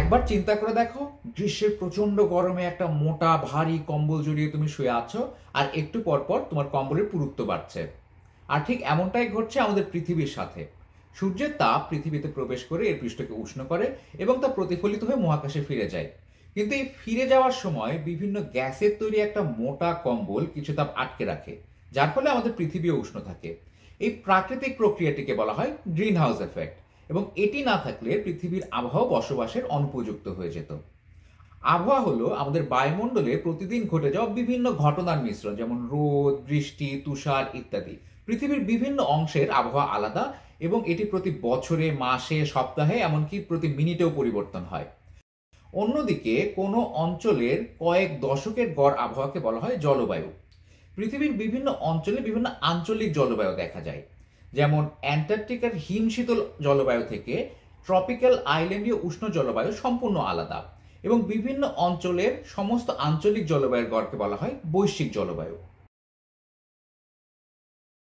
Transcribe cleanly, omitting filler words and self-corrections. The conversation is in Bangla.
একবার চিন্তা করে দেখো, গ্রীষ্মের প্রচন্ড গরমে একটা মোটা ভারী কম্বল জড়িয়ে তুমি শুয়ে আছো, আর একটু পর পর তোমার কম্বলের পুরুত্ব বাড়ছে। আর ঠিক এমনটাই ঘটছে আমাদের পৃথিবীর সাথে। সূর্যের তাপ পৃথিবীতে প্রবেশ করে এর পৃষ্ঠকে উষ্ণ করে এবং তা প্রতিফলিত হয়ে মহাকাশে ফিরে যায়। কিন্তু এই ফিরে যাওয়ার সময় বিভিন্ন গ্যাসের তৈরি একটা মোটা কম্বল কিছু তাপ আটকে রাখে, যার ফলে আমাদের পৃথিবীও উষ্ণ থাকে। এই প্রাকৃতিক প্রক্রিয়াটিকে বলা হয় গ্রিন হাউস এফেক্ট, এবং এটি না থাকলে পৃথিবীর আবহাওয়া বসবাসের অনুপযুক্ত হয়ে যেত। আবহাওয়া হলো আমাদের বায়ুমণ্ডলে প্রতিদিন ঘটে যাওয়া বিভিন্ন ঘটনার মিশ্রণ, যেমন রোদ, বৃষ্টি, তুষার ইত্যাদি। পৃথিবীর বিভিন্ন অংশের আবহাওয়া আলাদা, এবং এটি প্রতি বছরে, মাসে, সপ্তাহে, এমনকি প্রতি মিনিটেও পরিবর্তন হয়। অন্যদিকে কোনো অঞ্চলের কয়েক দশকের গড় আবহাওয়াকে বলা হয় জলবায়ু। পৃথিবীর বিভিন্ন অঞ্চলে বিভিন্ন আঞ্চলিক জলবায়ু দেখা যায়। যেমন অ্যান্টার্কটিকার হিমশীতল জলবায়ু থেকে ট্রপিক্যাল আইল্যান্ডীয় উষ্ণ জলবায়ু সম্পূর্ণ আলাদা, এবং বিভিন্ন অঞ্চলের সমস্ত আঞ্চলিক জলবায়ুর গড়কে বলা হয় বৈশ্বিক জলবায়ু।